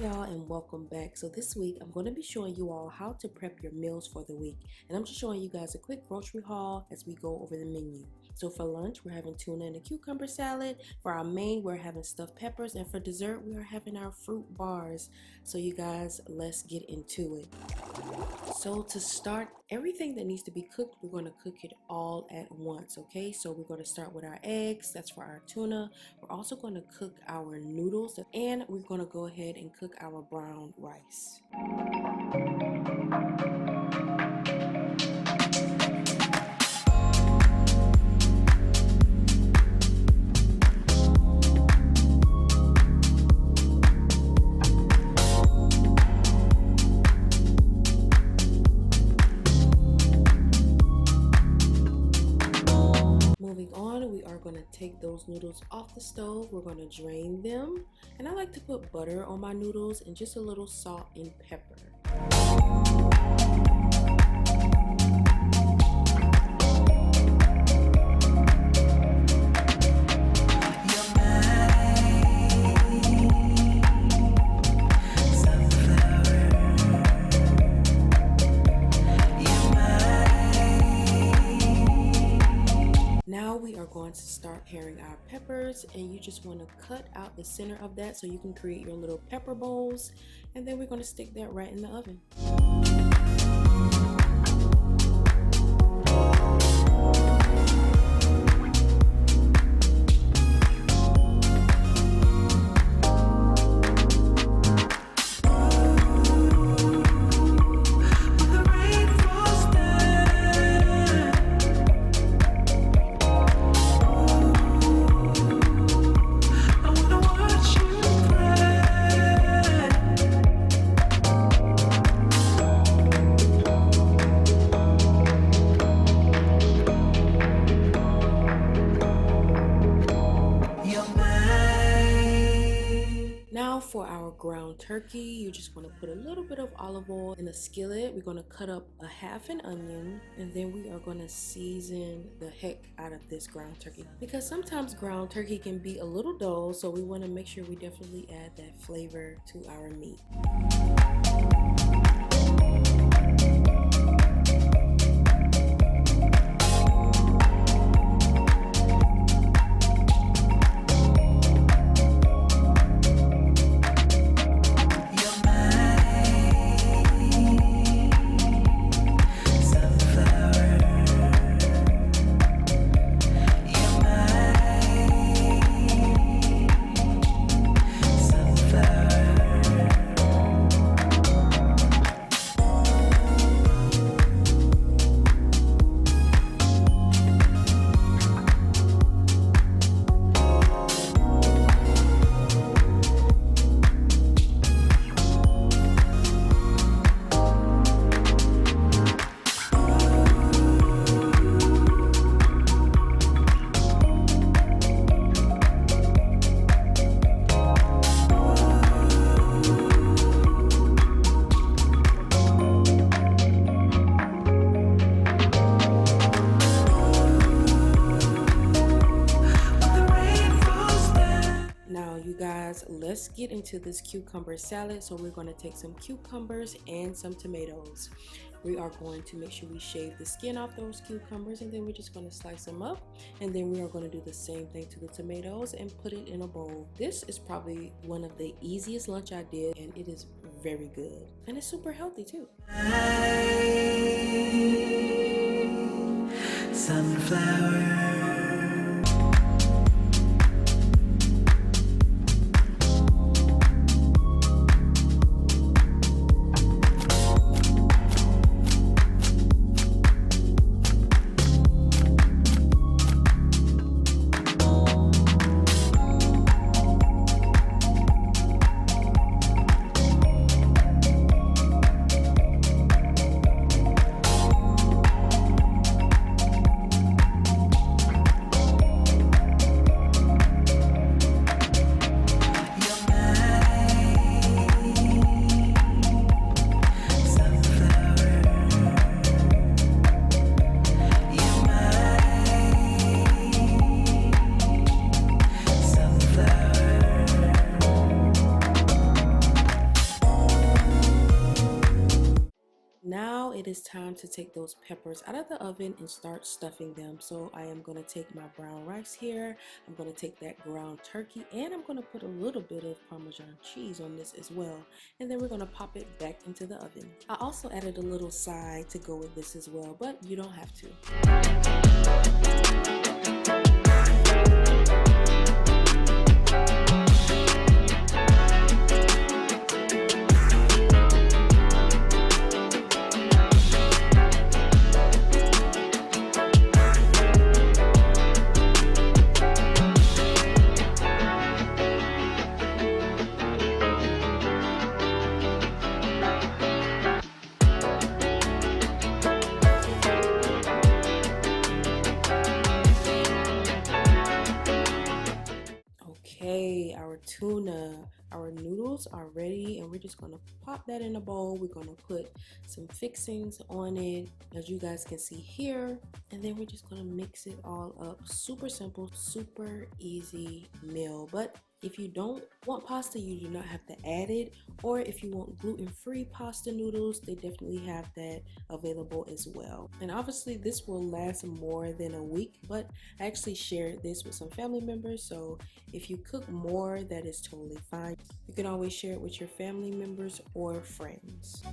y'all, and welcome back. So this week I'm going to be showing you all how to prep your meals for the week, and I'm just showing you guys a quick grocery haul as we go over the menu. So for lunch we're having tuna and a cucumber salad. For our main we're having stuffed peppers, and for dessert we are having our fruit bars. So you guys, let's get into it. So to start, everything that needs to be cooked, we're going to cook it all at once, okay? So we're going to start with our eggs, that's for our tuna. We're also going to cook our noodles, and we're going to go ahead and cook our brown rice. Moving on, we are going to take those noodles off the stove. We're going to drain them, and I like to put butter on my noodles and just a little salt and pepper. Now we are going to start paring our peppers, and you just want to cut out the center of that so you can create your little pepper bowls, and then we're going to stick that right in the oven. For our ground turkey, you just want to put a little bit of olive oil in a skillet. We're going to cut up a half an onion, and then we are going to season the heck out of this ground turkey, because sometimes ground turkey can be a little dull, so we want to make sure we definitely add that flavor to our meat. Let's get into this cucumber salad. So we're going to take some cucumbers and some tomatoes. We are going to make sure we shave the skin off those cucumbers, and then we're just going to slice them up, and then we are going to do the same thing to the tomatoes and put it in a bowl. This is probably one of the easiest lunch I did, and it is very good, and it's super healthy too. Sunflower. Now it is time to take those peppers out of the oven and start stuffing them. So I am going to take my brown rice here, I'm going to take that ground turkey, and I'm going to put a little bit of Parmesan cheese on this as well. And then we're going to pop it back into the oven. I also added a little side to go with this as well, but you don't have to. Okay, our noodles are ready, and we're just gonna pop that in a bowl. We're gonna put some fixings on it, as you guys can see here, and then we're just gonna mix it all up. Super simple, super easy meal. But if you don't want pasta, you do not have to add it. Or if you want gluten-free pasta noodles, they definitely have that available as well. And obviously this will last more than a week, but I actually shared this with some family members, so if you cook more, that is totally fine. You can always share it with your family members or friends.